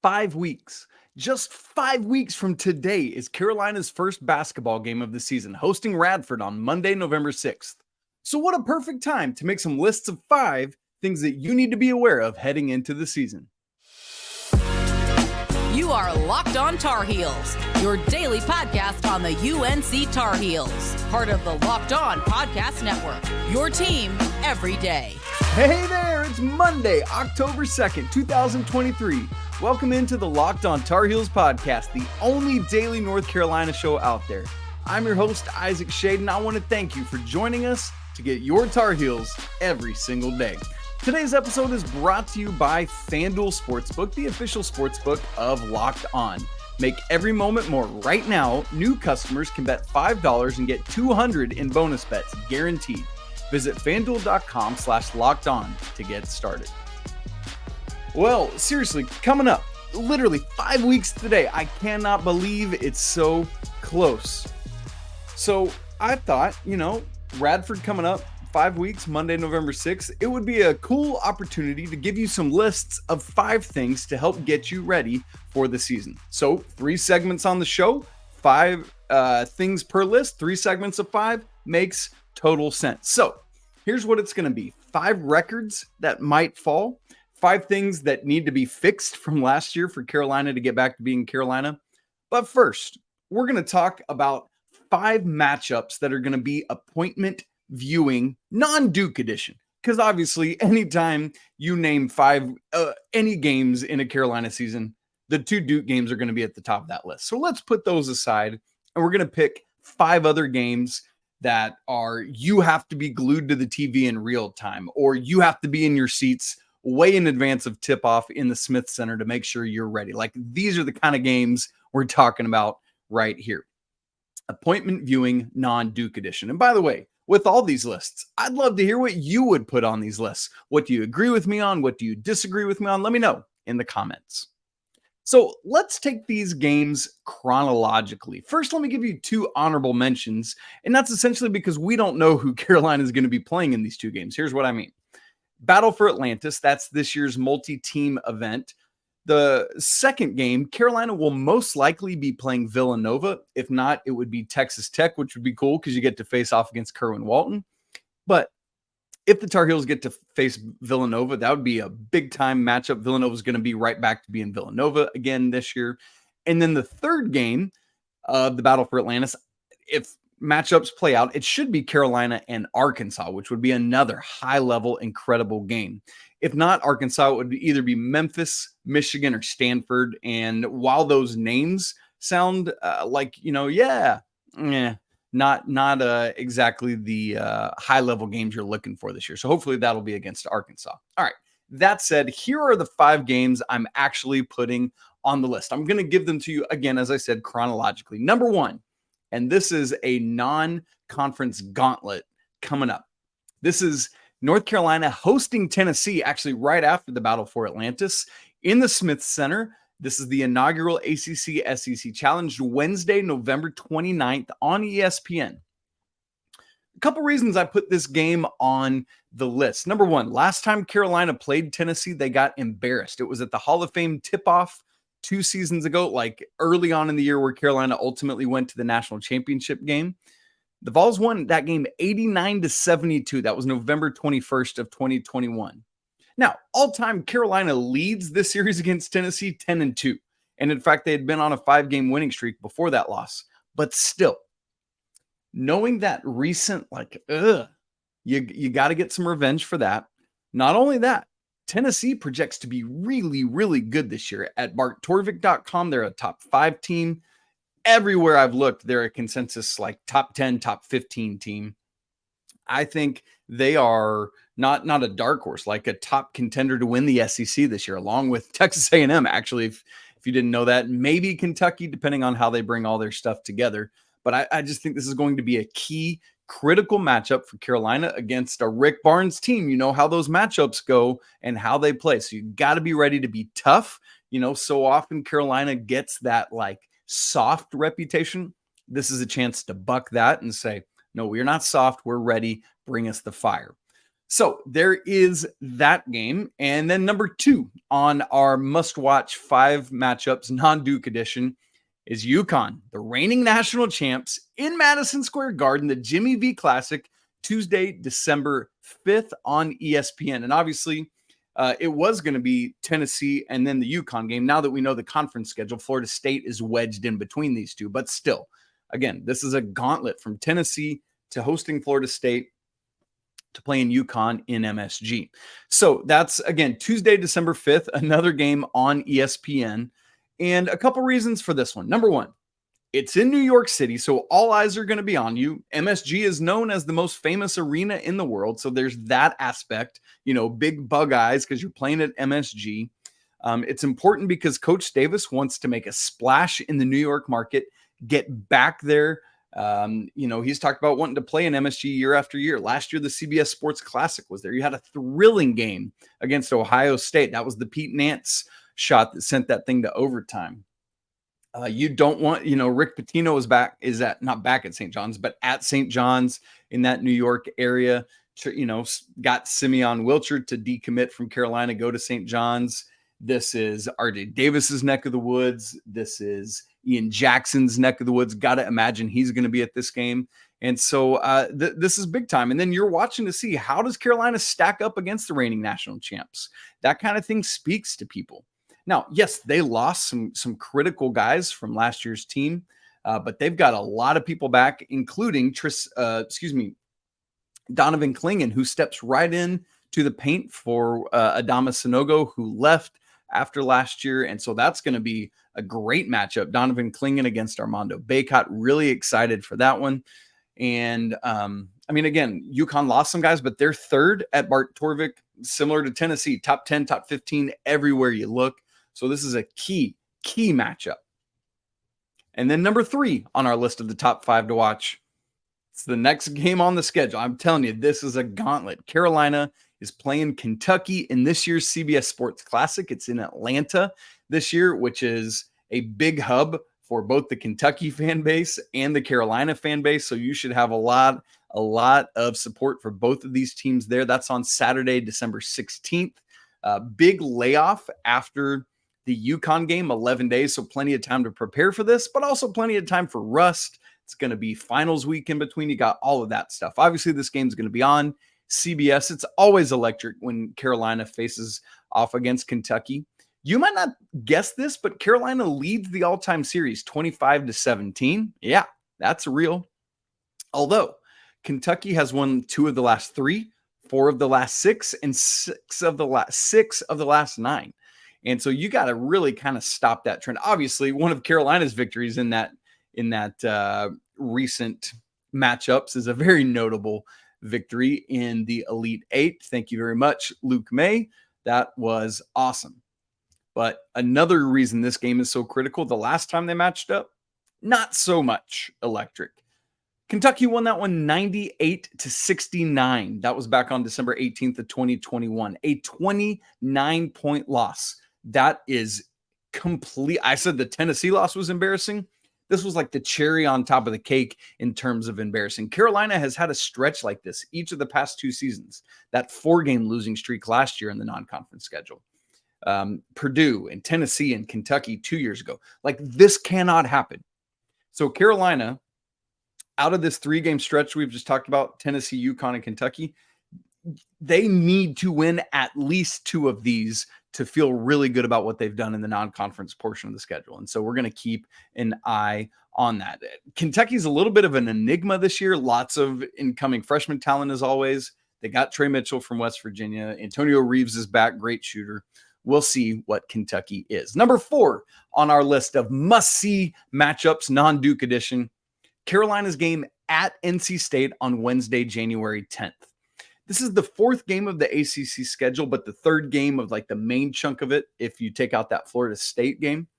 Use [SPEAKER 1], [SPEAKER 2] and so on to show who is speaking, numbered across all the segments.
[SPEAKER 1] 5 weeks. Just 5 weeks from today is Carolina's first basketball game of the season, hosting Radford on Monday, November 6th. So, what a perfect time to make some lists of 5 things that you need to be aware of heading into the season.
[SPEAKER 2] You are Locked On Tar Heels, your daily podcast on the UNC Tar Heels, part of the Locked On Podcast Network, your team every day.
[SPEAKER 1] Hey there, it's Monday, October 2nd, 2023. Welcome into the Locked On Tar Heels podcast, the only daily North Carolina show out there. I'm your host, Isaac Shade, and I want to thank you for joining us to get your Tar Heels every single day. Today's episode is brought to you by FanDuel Sportsbook, the official sportsbook of Locked On. Make every moment more. Right now, new customers can bet $5 and get $200 in bonus bets, guaranteed. Visit FanDuel.com/lockedon to get started. Well, seriously, coming up, literally 5 weeks today. I cannot believe it's so close. So I thought, Radford coming up, 5 weeks, Monday, November 6th, it would be a cool opportunity to give you some lists of 5 things to help get you ready for the season. So 3 segments on the show, 5 things per list, 3 segments of 5 makes total sense. So here's what it's going to be. 5 records that might fall, 5 things that need to be fixed from last year for Carolina to get back to being Carolina. But first, we're going to talk about 5 matchups that are going to be appointment viewing, non-Duke edition. Because obviously, anytime you name 5 any games in a Carolina season, the 2 Duke games are going to be at the top of that list. So let's put those aside, and we're going to pick 5 other games that are you have to be glued to the TV in real time, or you have to be in your seats way in advance of tip-off in the Smith Center to make sure you're ready. Like, these are the kind of games we're talking about right here. Appointment viewing, non-Duke edition. And by the way, with all these lists, I'd love to hear what you would put on these lists. What do you agree with me on? What do you disagree with me on? Let me know in the comments. So let's take these games chronologically. First, let me give you 2 honorable mentions, and that's essentially because we don't know who Carolina is going to be playing in these 2 games. Here's what I mean. Battle for Atlantis, that's this year's multi-team event. The second game, Carolina will most likely be playing Villanova. If not, it would be Texas Tech, which would be cool because you get to face off against Kerwin Walton. But if the Tar Heels get to face Villanova, that would be a big-time matchup. Villanova is going to be right back to being Villanova again this year. And then the third game of the Battle for Atlantis, if matchups play out, it should be Carolina and Arkansas, which would be another high-level, incredible game. If not Arkansas, it would either be Memphis, Michigan, or Stanford. And while those names sound not exactly the high-level games you're looking for this year. So hopefully that'll be against Arkansas. All right. That said, here are the 5 games I'm actually putting on the list. I'm going to give them to you, again, as I said, chronologically. Number 1, and this is a non-conference gauntlet coming up. This is North Carolina hosting Tennessee, actually right after the Battle for Atlantis in the Smith Center. This is the inaugural ACC-SEC Challenge, Wednesday, November 29th on ESPN. A couple reasons I put this game on the list. Number 1, last time Carolina played Tennessee, they got embarrassed. It was at the Hall of Fame tip-off 2 seasons ago, like early on in the year where Carolina ultimately went to the national championship game. The Vols won that game 89-72. That was November 21st of 2021. Now, all-time Carolina leads this series against Tennessee 10-2. And in fact, they had been on a 5-game winning streak before that loss. But still, knowing that recent, you got to get some revenge for that. Not only that, Tennessee projects to be really, really good this year. At BartTorvik.com, they're a top 5 team. Everywhere I've looked, they're a consensus like top 10, top 15 team. I think they are not a dark horse, like a top contender to win the SEC this year, along with Texas A&M, actually, if you didn't know that. Maybe Kentucky, depending on how they bring all their stuff together. But I just think this is going to be a key, critical matchup for Carolina against a Rick Barnes team. You know how those matchups go and how they play. So you got to be ready to be tough. So often Carolina gets that soft reputation. This is a chance to buck that and say, no, we're not soft. We're ready. Bring us the fire. So there is that game. And then number 2 on our must-watch 5 matchups non-Duke edition is UConn, the reigning national champs, in Madison Square Garden, the Jimmy V Classic, Tuesday, December 5th on ESPN. And obviously, it was going to be Tennessee and then the UConn game. Now that we know the conference schedule, Florida State is wedged in between these two. But still, again, this is a gauntlet from Tennessee to hosting Florida State to play in UConn in MSG. So that's, again, Tuesday, December 5th, another game on ESPN. And a couple reasons for this one. Number 1, it's in New York City, so all eyes are going to be on you. MSG is known as the most famous arena in the world, so there's that aspect, big bug eyes because you're playing at MSG. It's important because Coach Davis wants to make a splash in the New York market, get back there. He's talked about wanting to play in MSG year after year. Last year, the CBS Sports Classic was there. You had a thrilling game against Ohio State. That was the Pete Nance shot that sent that thing to overtime. You don't want, Rick Pitino not back at St. John's, but at St. John's in that New York area, got Simeon Wilchard to decommit from Carolina, go to St. John's. This is RJ Davis's neck of the woods. This is Ian Jackson's neck of the woods. Got to imagine he's going to be at this game. And so this is big time. And then you're watching to see, how does Carolina stack up against the reigning national champs? That kind of thing speaks to people. Now, yes, they lost some critical guys from last year's team, but they've got a lot of people back, including Donovan Clingan, who steps right in to the paint for Adama Sanogo, who left after last year. And so that's going to be a great matchup. Donovan Clingan against Armando Bacot. Really excited for that one. And again, UConn lost some guys, but they're third at Bart Torvik, similar to Tennessee, top 10, top 15, everywhere you look. So this is a key matchup. And then number 3 on our list of the top 5 to watch, it's the next game on the schedule. I'm telling you, this is a gauntlet. Carolina is playing Kentucky in this year's CBS Sports Classic. It's in Atlanta this year, which is a big hub for both the Kentucky fan base and the Carolina fan base. So you should have a lot of support for both of these teams there. That's on Saturday, December 16th. Big layoff after the UConn game, 11 days, so plenty of time to prepare for this, but also plenty of time for rust. It's going to be finals week in between. You got all of that stuff. Obviously, this game's going to be on CBS. It's always electric when Carolina faces off against Kentucky. You might not guess this, but Carolina leads the all-time series 25-17. Yeah, that's real. Although Kentucky has won 2 of the last 3, 4 of the last 6, and 6 of the last 9. And so you got to really kind of stop that trend. Obviously, one of Carolina's victories in that recent matchups is a very notable victory in the Elite 8. Thank you very much, Luke May. That was awesome. But another reason this game is so critical, the last time they matched up, not so much electric. Kentucky won that one 98-69. That was back on December 18th of 2021. A 29-point loss. That is complete. I said the Tennessee loss was embarrassing. This was like the cherry on top of the cake in terms of embarrassing. Carolina has had a stretch like this each of the past 2 seasons. That 4-game losing streak last year in the non-conference schedule. Purdue and Tennessee and Kentucky 2 years ago. Like, this cannot happen. So Carolina, out of this 3-game stretch we've just talked about, Tennessee, UConn, and Kentucky, they need to win at least 2 of these to feel really good about what they've done in the non-conference portion of the schedule. And so we're going to keep an eye on that. Kentucky's a little bit of an enigma this year. Lots of incoming freshman talent as always. They got Trey Mitchell from West Virginia. Antonio Reeves is back. Great shooter. We'll see what Kentucky is. Number 4 on our list of must-see matchups, non-Duke edition, Carolina's game at NC State on Wednesday, January 10th. This is the 4th game of the ACC schedule, but the 3rd game of like the main chunk of it, if you take out that Florida State game.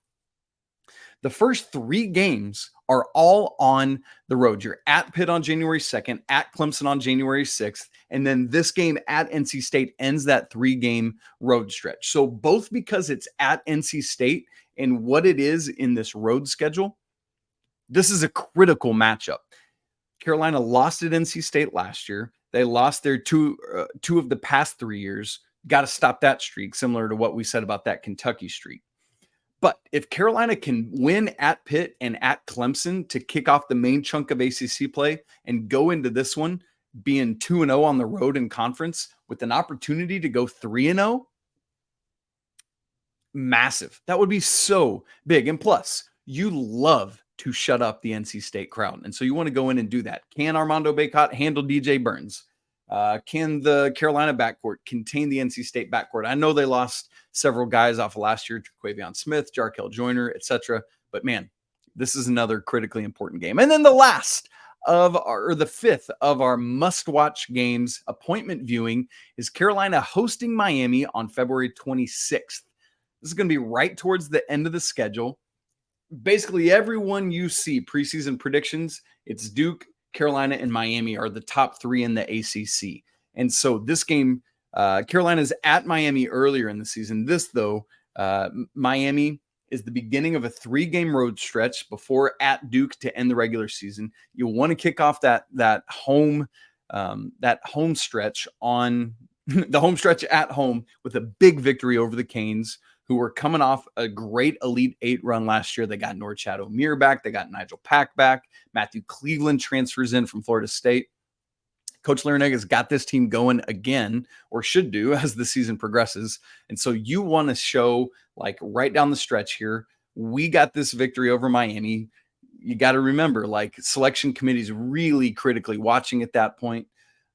[SPEAKER 1] The first 3 games are all on the road. You're at Pitt on January 2nd, at Clemson on January 6th, and then this game at NC State ends that 3-game road stretch. So both because it's at NC State and what it is in this road schedule, this is a critical matchup. Carolina lost at NC State last year. They lost their two of the past 3 years. Got to stop that streak, similar to what we said about that Kentucky streak. But if Carolina can win at Pitt and at Clemson to kick off the main chunk of ACC play and go into this one being 2-0 on the road in conference with an opportunity to go 3-0, massive. That would be so big. And plus, you love to shut up the NC State crowd. And so you want to go in and do that. Can Armando Bacot handle DJ Burns? Can the Carolina backcourt contain the NC State backcourt? I know they lost several guys off of last year, Quavion Smith, Jarkel Joyner, etc. But man, this is another critically important game. And then the fifth of our must-watch games, appointment viewing, is Carolina hosting Miami on February 26th. This is going to be right towards the end of the schedule. Basically, everyone you see preseason predictions, it's Duke, Carolina, and Miami are the top 3 in the ACC. And so this game, Carolina's at Miami earlier in the season. This, though, Miami is the beginning of a 3-game road stretch before at Duke to end the regular season. You want to kick off that home stretch on the home stretch at home with a big victory over the Canes, who were coming off a great Elite 8 run last year. They got Norchad Omier back. They got Nigel Pack back. Matthew Cleveland transfers in from Florida State. Coach Larinaga got this team going again, or should do, as the season progresses. And so you want to show, like, right down the stretch here, we got this victory over Miami. You got to remember, like, selection committees really critically watching at that point.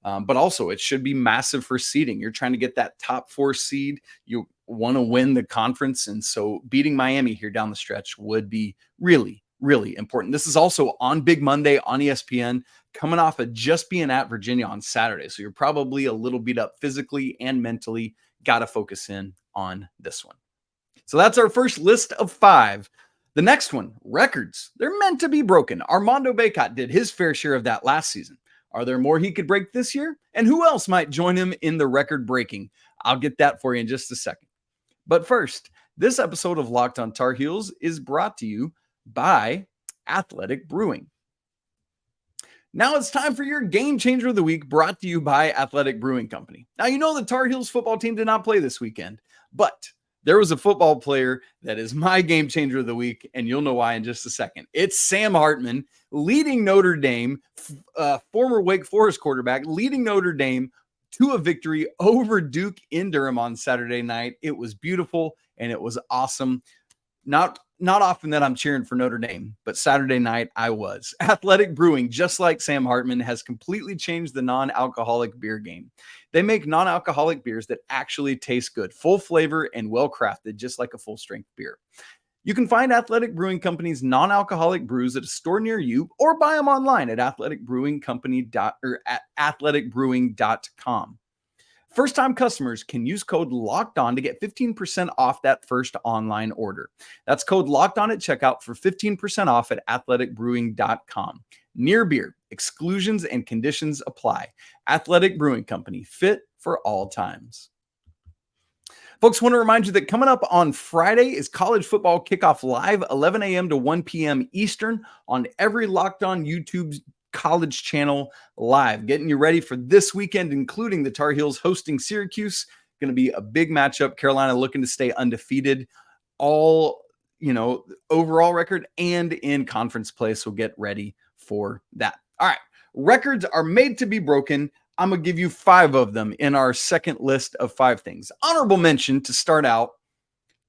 [SPEAKER 1] But also, it should be massive for seeding. You're trying to get that top 4 seed. You want to win the conference. And so beating Miami here down the stretch would be really, really important. This is also on Big Monday on ESPN, coming off of just being at Virginia on Saturday. So you're probably a little beat up physically and mentally. Got to focus in on this one. So that's our first list of 5. The next one, records. They're meant to be broken. Armando Bacot did his fair share of that last season. Are there more he could break this year? And who else might join him in the record breaking? I'll get that for you in just a second. But first, this episode of Locked on Tar Heels is brought to you by Athletic Brewing. Now it's time for your Game Changer of the Week, brought to you by Athletic Brewing Company. Now, you know the Tar Heels football team did not play this weekend, but there was a football player that is my Game Changer of the Week, and you'll know why in just a second. It's Sam Hartman, leading Notre Dame, former Wake Forest quarterback, leading Notre Dame to a victory over Duke in Durham on Saturday night. It was beautiful, and it was awesome. Not often that I'm cheering for Notre Dame, but Saturday night I was. Athletic Brewing, just like Sam Hartman, has completely changed the non-alcoholic beer game. They make non-alcoholic beers that actually taste good, full flavor and well-crafted, just like a full-strength beer. You can find Athletic Brewing Company's non-alcoholic brews at a store near you, or buy them online at athleticbrewing.com. First-time customers can use code LOCKEDON to get 15% off that first online order. That's code LOCKEDON at checkout for 15% off at athleticbrewing.com. Near beer, exclusions and conditions apply. Athletic Brewing Company, fit for all times. Folks, want to remind you that coming up on Friday is college football kickoff live, 11 a.m. to 1 p.m. Eastern on every Locked On YouTube college channel live. Getting you ready for this weekend, including the Tar Heels hosting Syracuse. Going to be a big matchup. Carolina looking to stay undefeated, all, overall record and in conference play. So get ready for that. All right. Records are made to be broken. I'm going to give you 5 of them in our second list of 5 things. Honorable mention to start out,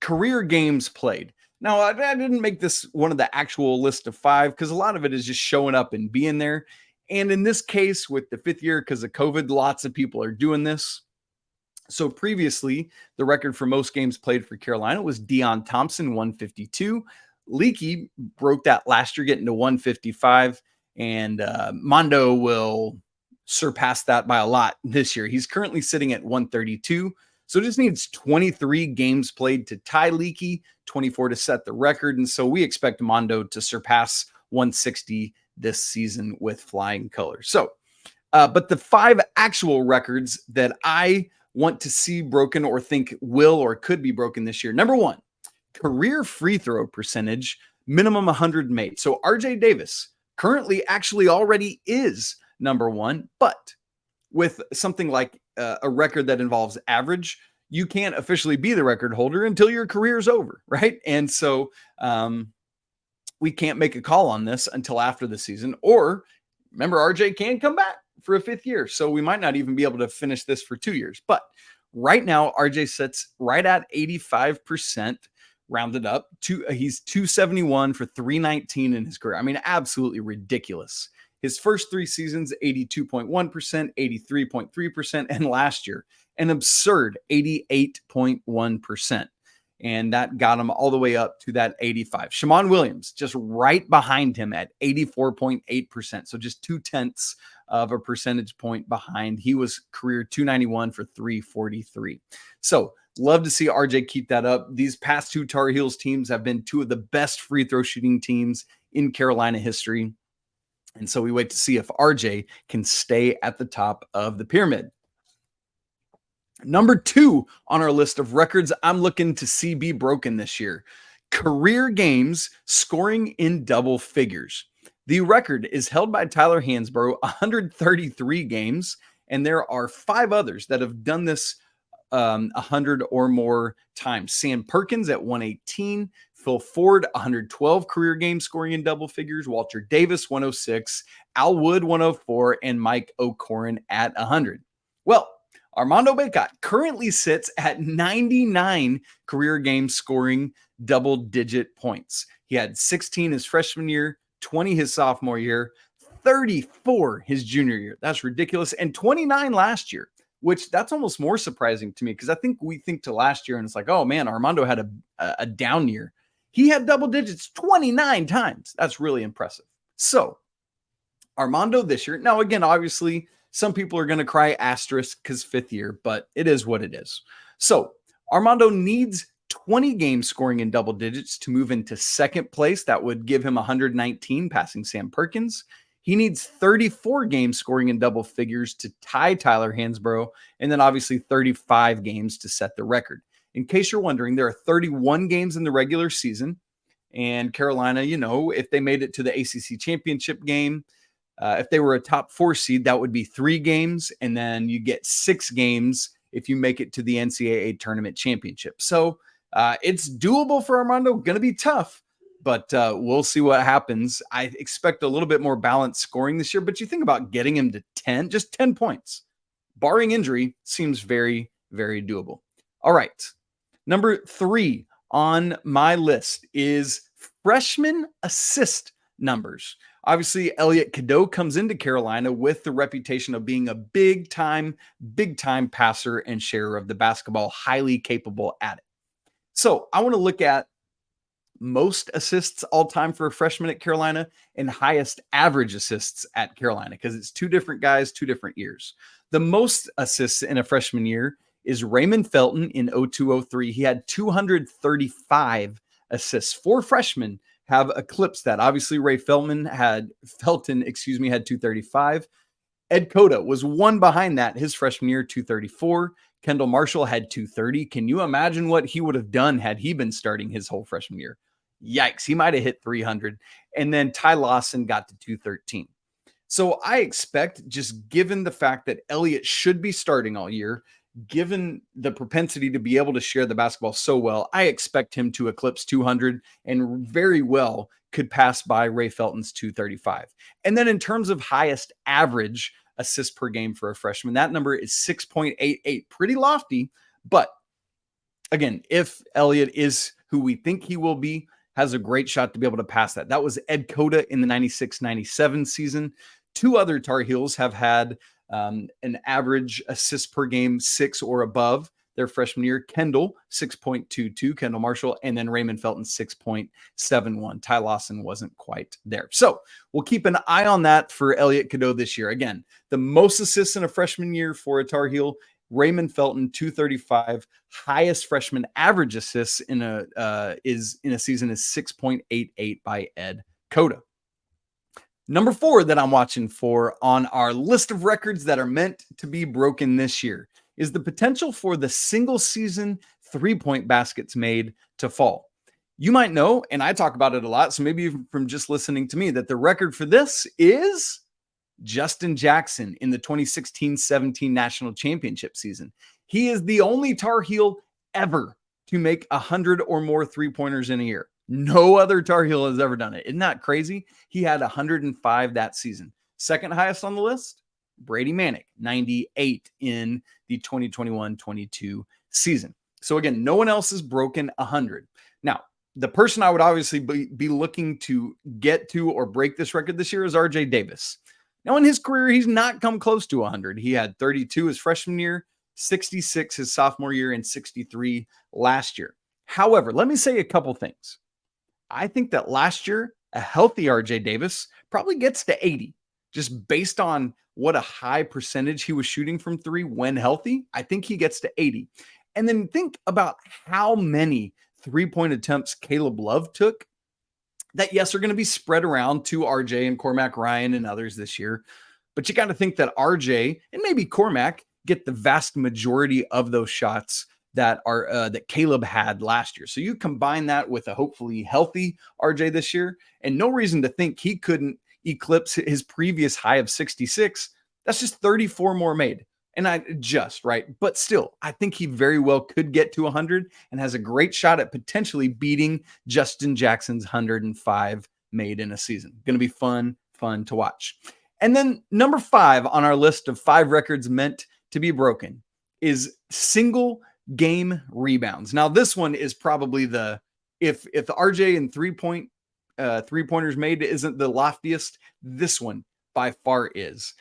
[SPEAKER 1] career games played. Now, I didn't make this one of the actual list of 5 because a lot of it is just showing up and being there. And in this case, with the 5th year, because of COVID, lots of people are doing this. So previously, the record for most games played for Carolina was Deion Thompson, 152. Leaky broke that last year, getting to 155. And Mondo will surpass that by a lot this year. He's currently sitting at 132. So just needs 23 games played to tie Leaky, 24 to set the record. And so we expect Mondo to surpass 160 this season with flying colors. So, but the 5 actual records that I want to see broken or think will or could be broken this year. Number 1, career free throw percentage, minimum 100 made. So RJ Davis currently actually already is number 1, but with something like a record that involves average, you can't officially be the record holder until your career is over, right? And so we can't make a call on this until after the season. Or remember, RJ can come back for a 5th year, so we might not even be able to finish this for 2 years. But right now, RJ sits right at 85%, rounded up. He's 271 for 319 in his career. I mean, absolutely ridiculous. His first 3 seasons, 82.1%, 83.3%, and last year, an absurd 88.1%. And that got him all the way up to that 85. Shammond Williams, just right behind him at 84.8%. So just 0.2 of a percentage point behind. He was career 291 for 343. So love to see RJ keep that up. These past 2 Tar Heels teams have been 2 of the best free throw shooting teams in Carolina history. And so we wait to see if RJ can stay at the top of the pyramid. Number 2 on our list of records I'm looking to see be broken this year: career games scoring in double figures. The record is held by Tyler Hansbrough, 133 games, and there are 5 others that have done this 100 or more times. Sam Perkins at 118, Phil Ford, 112 career games scoring in double figures, Walter Davis, 106, Al Wood, 104, and Mike O'Koren at 100. Well, Armando Bacot currently sits at 99 career games scoring double-digit points. He had 16 his freshman year, 20 his sophomore year, 34 his junior year. That's ridiculous. And 29 last year, which that's almost more surprising to me, because I think we think to last year and it's like, oh man, Armando had a down year. He had double digits 29 times. That's really impressive. So Armando this year, now again, obviously, some people are going to cry asterisk because 5th year, but it is what it is. So Armando needs 20 games scoring in double digits to move into 2nd place. That would give him 119, passing Sam Perkins. He needs 34 games scoring in double figures to tie Tyler Hansbrough, and then obviously 35 games to set the record. In case you're wondering, there are 31 games in the regular season, and Carolina, if they made it to the ACC championship game, if they were a top 4 seed, that would be 3 games. And then you get 6 games if you make it to the NCAA tournament championship. So it's doable for Armando. Going to be tough, but we'll see what happens. I expect a little bit more balanced scoring this year, but you think about getting him to 10, just 10 points, barring injury, seems very, very doable. All right. Number 3 on my list is freshman assist numbers. Obviously, Elliot Cadeau comes into Carolina with the reputation of being a big time passer and sharer of the basketball, highly capable at it. So I want to look at most assists all time for a freshman at Carolina and highest average assists at Carolina, because it's 2 different guys, 2 different years. The most assists in a freshman year is Raymond Felton in 02-03. He had 235 assists. 4 freshmen have eclipsed that. Obviously, Felton had 235. Ed Cota was 1 behind that his freshman year, 234. Kendall Marshall had 230. Can you imagine what he would have done had he been starting his whole freshman year? Yikes, he might have hit 300. And then Ty Lawson got to 213. So I expect, just given the fact that Elliot should be starting all year, given the propensity to be able to share the basketball so well, I expect him to eclipse 200 and very well could pass by Ray Felton's 235. And then in terms of highest average assists per game for a freshman, that number is 6.88. Pretty lofty, but again, if Elliot is who we think he will be, has a great shot to be able to pass that. That was Ed Cota in the 96-97 season. 2 other Tar Heels have had an average assist per game 6 or above their freshman year. Kendall, 6.22, Kendall Marshall, and then Raymond Felton, 6.71. Ty Lawson wasn't quite there. So we'll keep an eye on that for Elliot Cadeau this year. Again, the most assists in a freshman year for a Tar Heel, Raymond Felton, 235. Highest freshman average assists in a season is 6.88 by Ed Cota. Number 4 that I'm watching for on our list of records that are meant to be broken this year is the potential for the single season 3-point baskets made to fall. You might know, and I talk about it a lot, so maybe even from just listening to me, that the record for this is Justin Jackson in the 2016-17 national championship season. He is the only Tar Heel ever to make 100 or more three-pointers in a year. No other Tar Heel has ever done it. Isn't that crazy? He had 105 that season. Second highest on the list, Brady Manek, 98 in the 2021-22 season. So again, no one else has broken 100. Now, the person I would obviously be looking to get to or break this record this year is RJ Davis. Now, in his career, he's not come close to 100. He had 32 his freshman year, 66 his sophomore year, and 63 last year. However, let me say a couple things. I think that last year, a healthy RJ Davis probably gets to 80, just based on what a high percentage he was shooting from three when healthy. I think he gets to 80. And then think about how many three-point attempts Caleb Love took that, yes, are going to be spread around to RJ and Cormac Ryan and others this year. But you got to think that RJ and maybe Cormac get the vast majority of those shots that are that Caleb had last year. So you combine that with a hopefully healthy RJ this year, and no reason to think he couldn't eclipse his previous high of 66. That's just 34 more made. And but still, I think he very well could get to 100 and has a great shot at potentially beating Justin Jackson's 105 made in a season. Going to be fun to watch. And then number 5 on our list of 5 records meant to be broken is single game rebounds. Now, this one is probably if the RJ and three-pointers made isn't the loftiest, this one by far is.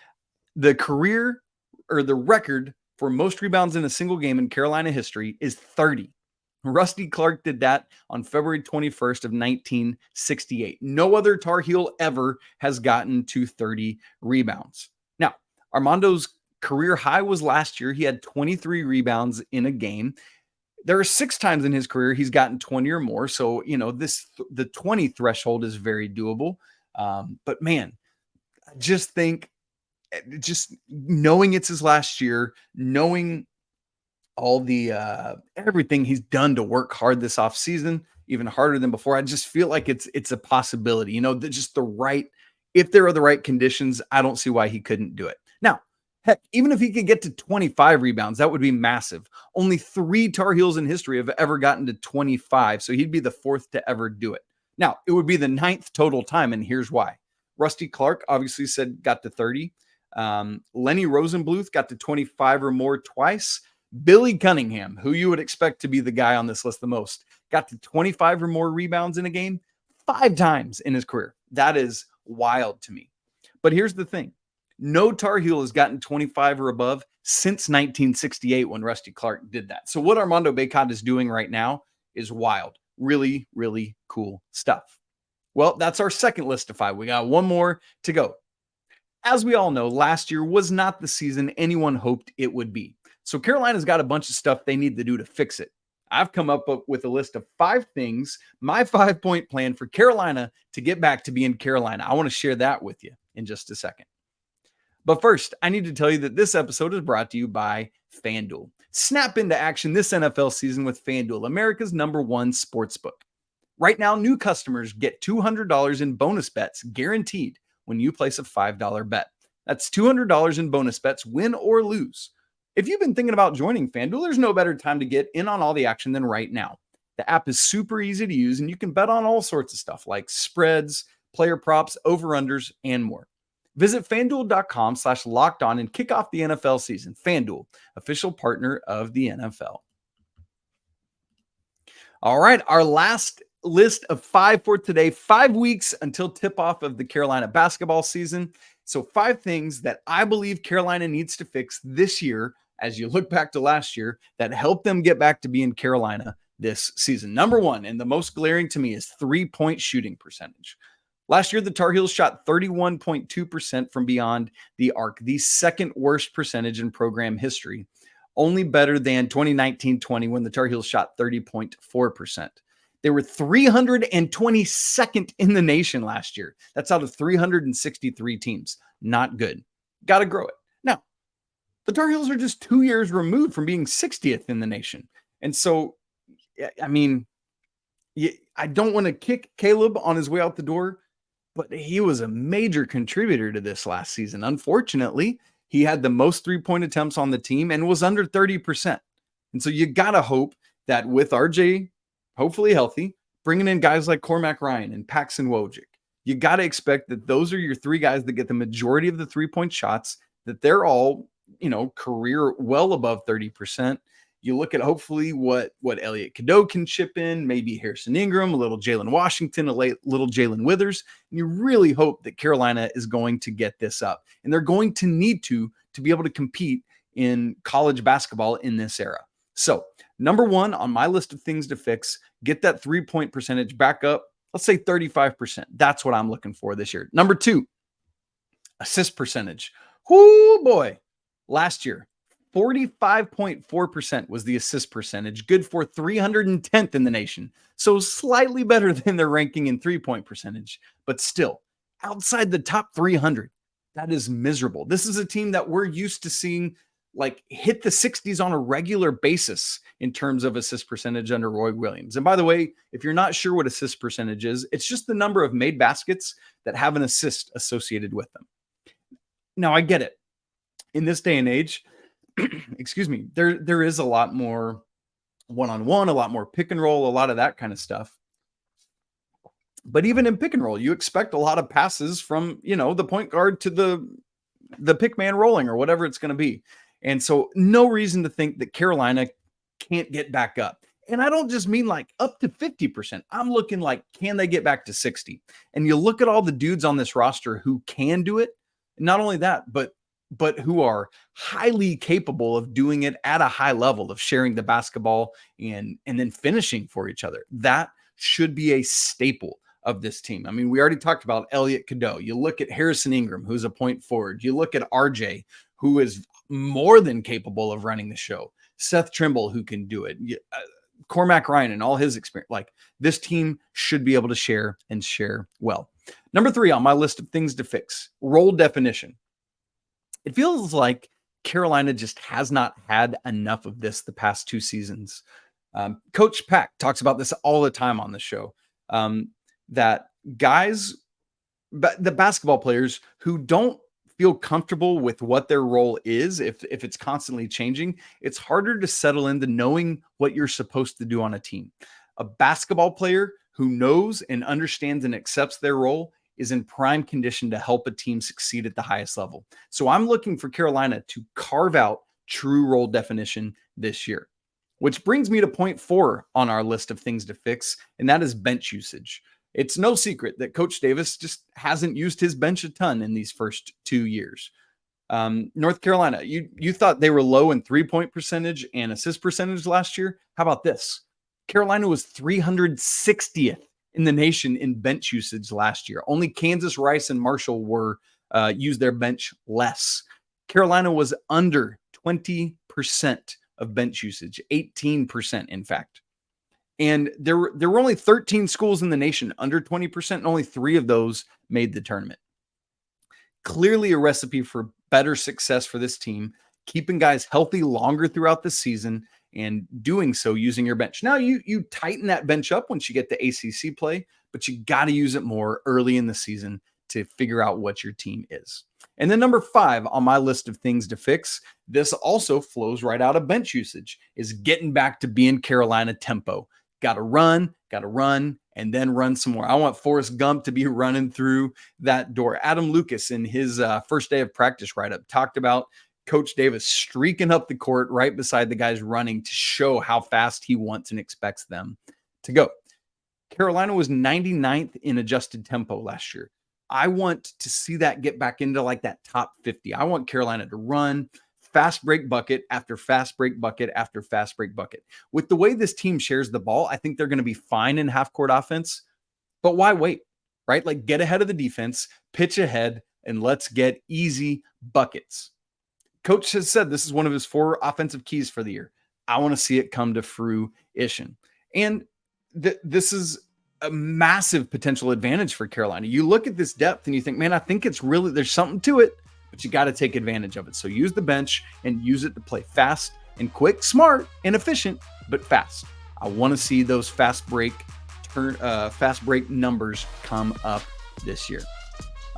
[SPEAKER 1] The career or the record for most rebounds in a single game in Carolina history is 30. Rusty Clark did that on February 21st of 1968. No other Tar Heel ever has gotten to 30 rebounds. Now, Armando's career high was last year. He had 23 rebounds in a game. There are 6 times in his career he's gotten 20 or more. So, the 20 threshold is very doable. But man, just knowing it's his last year, knowing all the everything he's done to work hard this offseason, even harder than before, I just feel like it's a possibility. If there are the right conditions, I don't see why he couldn't do it. Now, heck, even if he could get to 25 rebounds, that would be massive. Only 3 Tar Heels in history have ever gotten to 25, so he'd be the 4th to ever do it. Now, it would be the 9th total time, and here's why. Rusty Clark obviously got to 30. Lenny Rosenbluth got to 25 or more twice. Billy Cunningham, who you would expect to be the guy on this list the most, got to 25 or more rebounds in a game 5 times in his career. That is wild to me. But here's the thing. No Tar Heel has gotten 25 or above since 1968 when Rusty Clark did that. So what Armando Bacot is doing right now is wild. Really, really cool stuff. Well, that's our second list of 5. We got one more to go. As we all know, last year was not the season anyone hoped it would be. So Carolina's got a bunch of stuff they need to do to fix it. I've come up with a list of 5 things, my 5-point plan for Carolina to get back to being Carolina. I want to share that with you in just a second. But first, I need to tell you that this episode is brought to you by FanDuel. Snap into action this NFL season with FanDuel, America's #1 sportsbook. Right now, new customers get $200 in bonus bets guaranteed when you place a $5 bet. That's $200 in bonus bets, win or lose. If you've been thinking about joining FanDuel, there's no better time to get in on all the action than right now. The app is super easy to use, and you can bet on all sorts of stuff like spreads, player props, over-unders, and more. Visit FanDuel.com/lockedon and kick off the NFL season. FanDuel, official partner of the NFL. All right, our last list of 5 for today. 5 weeks until tip-off of the Carolina basketball season. So 5 things that I believe Carolina needs to fix this year as you look back to last year that help them get back to being Carolina this season. Number 1, and the most glaring to me, is 3-point shooting percentage. Last year, the Tar Heels shot 31.2% from beyond the arc, the second worst percentage in program history, only better than 2019-20 when the Tar Heels shot 30.4%. They were 322nd in the nation last year. That's out of 363 teams. Not good. Got to grow it. Now, the Tar Heels are just 2 years removed from being 60th in the nation. And so, I mean, I don't want to kick Caleb on his way out the door, but he was a major contributor to this last season. Unfortunately, he had the most three-point attempts on the team and was under 30%. And so you got to hope that with RJ hopefully healthy, bringing in guys like Cormac Ryan and Paxton Wojcik, you got to expect that those are your three guys that get the majority of the three-point shots, that they're all, career well above 30%. You look at hopefully what Elliot Cadeau can chip in, maybe Harrison Ingram, a little Jalen Washington, little Jalen Withers. And you really hope that Carolina is going to get this up. And they're going to need to be able to compete in college basketball in this era. So number one on my list of things to fix, get that three-point percentage back up. Let's say 35%. That's what I'm looking for this year. Number two, assist percentage. Whoo boy. Last year, 45.4% was the assist percentage, good for 310th in the nation. So slightly better than their ranking in three-point percentage, but still outside the top 300. That is miserable. This is a team that we're used to seeing hit the 60s on a regular basis in terms of assist percentage under Roy Williams. And by the way, if you're not sure what assist percentage is, it's just the number of made baskets that have an assist associated with them. Now, I get it. In this day and age, excuse me, there is a lot more one-on-one, a lot more pick and roll, a lot of that kind of stuff. But even in pick and roll, you expect a lot of passes from, the point guard to the pick man rolling or whatever it's going to be. And so no reason to think that Carolina can't get back up. And I don't just mean up to 50%. I'm looking can they get back to 60? And you look at all the dudes on this roster who can do it. Not only that, but who are highly capable of doing it at a high level, of sharing the basketball and then finishing for each other. That should be a staple of this team. I mean, we already talked about Elliot Cadeau. You look at Harrison Ingram, who's a point forward. You look at RJ, who is more than capable of running the show. Seth Trimble, who can do it. Cormac Ryan and all his experience. This team should be able to share and share well. Number three on my list of things to fix, role definition. It feels like Carolina just has not had enough of this the past two seasons. Coach Pack talks about this all the time on the show, that guys, the basketball players who don't feel comfortable with what their role is, if it's constantly changing, it's harder to settle into knowing what you're supposed to do on a team. A basketball player who knows and understands and accepts their role is in prime condition to help a team succeed at the highest level. So I'm looking for Carolina to carve out true role definition this year, which brings me to point 4 on our list of things to fix, and that is bench usage. It's no secret that Coach Davis just hasn't used his bench a ton in these first 2 years. North Carolina, you thought they were low in three-point percentage and assist percentage last year. How about this? Carolina was 360th in the nation in bench usage last year. Only Kansas, Rice, and Marshall were used their bench less. Carolina was under 20% of bench usage, 18% in fact. And there were only 13 schools in the nation under 20%, and only 3 of those made the tournament. Clearly a recipe for better success for this team, keeping guys healthy longer throughout the season and doing so using your bench. Now you tighten that bench up once you get the ACC play, but you got to use it more early in the season to figure out what your team is. And then number 5 on my list of things to fix, this also flows right out of bench usage, is getting back to being Carolina tempo. Got to run, and then run some more. I want Forrest Gump to be running through that door. Adam Lucas, in his first day of practice write-up, talked about Coach Davis streaking up the court right beside the guys running to show how fast he wants and expects them to go. Carolina was 99th in adjusted tempo last year. I want to see that get back into that top 50. I want Carolina to run fast break bucket after fast break bucket after fast break bucket. With the way this team shares the ball, I think they're going to be fine in half court offense, but why wait, right? Get ahead of the defense, pitch ahead, and let's get easy buckets. Coach has said this is one of his 4 offensive keys for the year. I want to see it come to fruition. And this is a massive potential advantage for Carolina. You look at this depth and you think, man, I think there's something to it, but you got to take advantage of it. So use the bench and use it to play fast and quick, smart and efficient, but fast. I want to see those fast break numbers come up this year.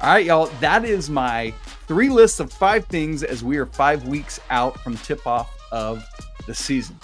[SPEAKER 1] All right, y'all, that is my 3 lists of 5 things as we are 5 weeks out from tip-off of the season.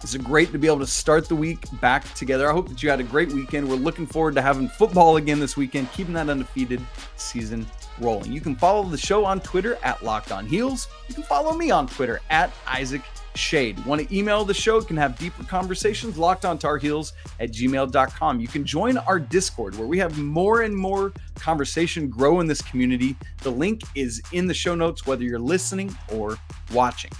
[SPEAKER 1] It's great to be able to start the week back together. I hope that you had a great weekend. We're looking forward to having football again this weekend, keeping that undefeated season rolling. You can follow the show on Twitter at Locked On Heels. You can follow me on Twitter at Isaac Shade. Want to email the show? You can have deeper conversations, lockedontarheels@gmail.com. You can join our Discord where we have more and more conversation grow in this community. The link is in the show notes, whether you're listening or watching.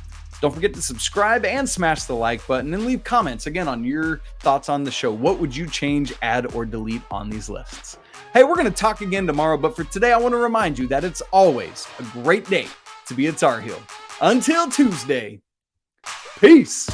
[SPEAKER 1] Don't forget to subscribe and smash the like button and leave comments again on your thoughts on the show. What would you change, add, or delete on these lists? Hey, we're going to talk again tomorrow, but for today, I want to remind you that it's always a great day to be a Tar Heel. Until Tuesday, peace.